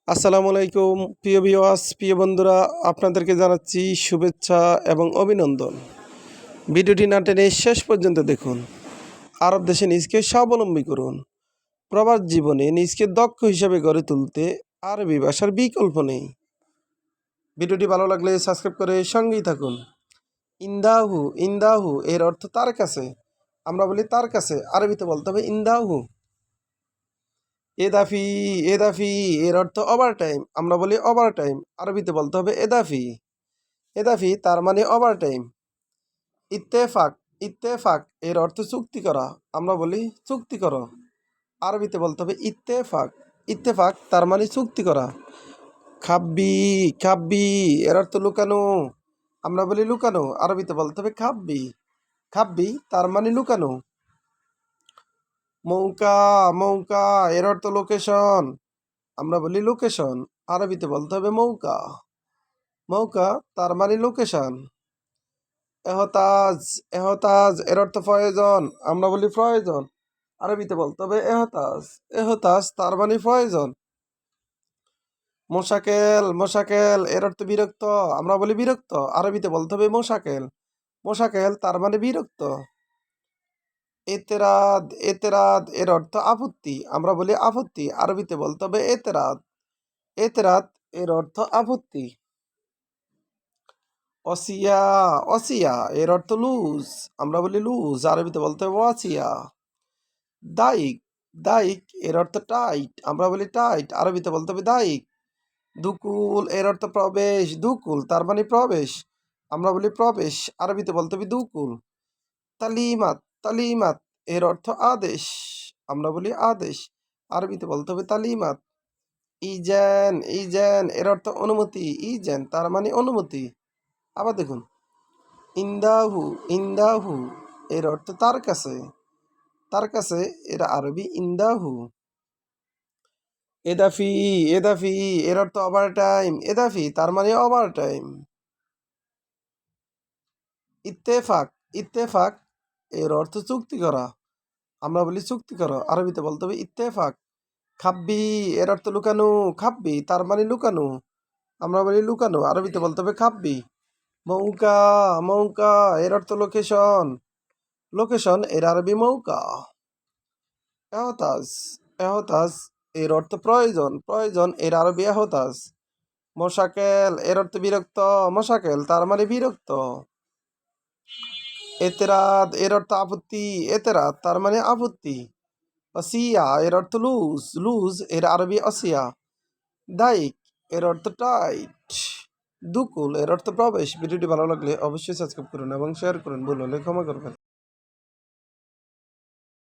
আসসালামু আলাইকুম প্রিয় ভিউয়ার্স, প্রিয় বন্ধুরা, আপনাদেরকে জানাচ্ছি শুভেচ্ছা এবং অভিনন্দন। ভিডিওটি না টেনে শেষ পর্যন্ত দেখুন। আরব দেশে নিজকে স্বাবলম্বী করুন। প্রবাস জীবনে নিজকে দক্ষ হিসাবে গড়ে তুলতে আরবি ভাষার বিকল্প নেই। ভিডিওটি ভালো লাগলে সাবস্ক্রাইব করে সঙ্গেই থাকুন। ইন্দাহু ইন্দাহু এর অর্থ তার কাছে। আমরা বলি তার কাছে, আরবিতে বলতে হবে ইন্দাহু। এদাফি এদাফি এর অর্থ ওভার টাইম। আমরা বলি ওভার টাইম, আরবিতে বলতে হবে এদাফি। এদাফি তার মানে ওভার টাইম। ইত্তেফাক ইত্তেফাক এর অর্থ চুক্তি করা। আমরা বলি চুক্তি করো, আরবিতে বলতে হবে ইত্তেফাক। ইত্তেফাক তার মানে চুক্তি করা। খাব্বি খাব্বি এর অর্থ লুকানো। আমরা বলি লুকানো, আরবিতে বলতে হবে খাব্বি। খাব্বি তার মানে লুকানো। মৌকা মৌকা এর অর্থ লোকেশন। আমরা বলি লোকেশন, আরবিতে বলতে হবে মৌকা। মৌকা তার মানে লোকেশন। এহতাজ এহতাজ এর অর্থ প্রয়োজন। আমরা বলি প্রয়োজন, আরবিতে বলতে হবে এহতাজ। এহতাজ তার মানে প্রয়োজন। মোশাকেল মোশাকেল এর অর্থ বিরক্ত। আমরা বলি বিরক্ত, আরবিতে বলতে হবে মোশাকেল। মোশাকেল তার মানে বিরক্ত। এতেরাদ এতেরাদ এর অর্থ আপত্তি। আমরা বলি আপত্তি, আরবিতে বলতে হবে এতেরাদ। এতেরাদ এর অর্থ আপত্তি। অসিয়া অসিয়া এর অর্থ লুজ। আমরা বলি লুজ, আরবিতে বলতে হবে ওয়াসিয়া। দায়িক দায়িক এর অর্থ টাইট। আমরা বলি টাইট, আরবিতে বলতে হবে দায়িক। দুকুল এর অর্থ প্রবেশ। দুকুল তার মানে প্রবেশ। আমরা বলি প্রবেশ, আরবিতে বলতে হবে দুকুল। তালিমাত তালিমাত এর অর্থ আদেশ। আমরা বলি আদেশ, আরবিতে বলতে হবে তালিমাত। ইজেন ইজেন এর অর্থ অনুমতি। ইজেন তার মানে অনুমতি। আবার দেখুন, ইন্দাহু ইন্দাহু এর অর্থ তার কাছে। তার কাছে এর আরবি ইন্দাহু। এদাফি এদাফি এর অর্থ ওভার টাইম। এদাফি তার মানে ওভার টাইম। ইত্তেফাক ইত্তেফাক এর অর্থ চুক্তি করা। আমরা বলি চুক্তি করো, আরবিতে বলতে হবে ইত্তেফাক। খাব্বি এর অর্থ লুকানো। খাব্বি তার মানে লুকানো। আমরা বলি লুকানো, আরবিতে বলতে হবে খাব্বি। মৌকা মৌকা এর অর্থ লোকেশন। লোকেশন এর আরবি মৌকা। এহতাজ এহতাজ এর অর্থ প্রয়োজন। প্রয়োজন এর আরবি এহতাজ। মোশাকেল এর অর্থ বিরক্ত। মোশাকেল তার মানে বিরক্ত। এতেরাদ এর অর্থ আপত্তি। এতেরাদ তার মানে আপত্তি। অসিয়া এর অর্থ লুজ। লুজ এর আরবি অসিয়া। দায়িক এর অর্থ টাইট। দুকুল এর অর্থ প্রবেশ। ভিডিওটি ভালো লাগলে অবশ্যই সাবস্ক্রাইব করুন এবং শেয়ার করুন। ভুল হলে ক্ষমা করবেন।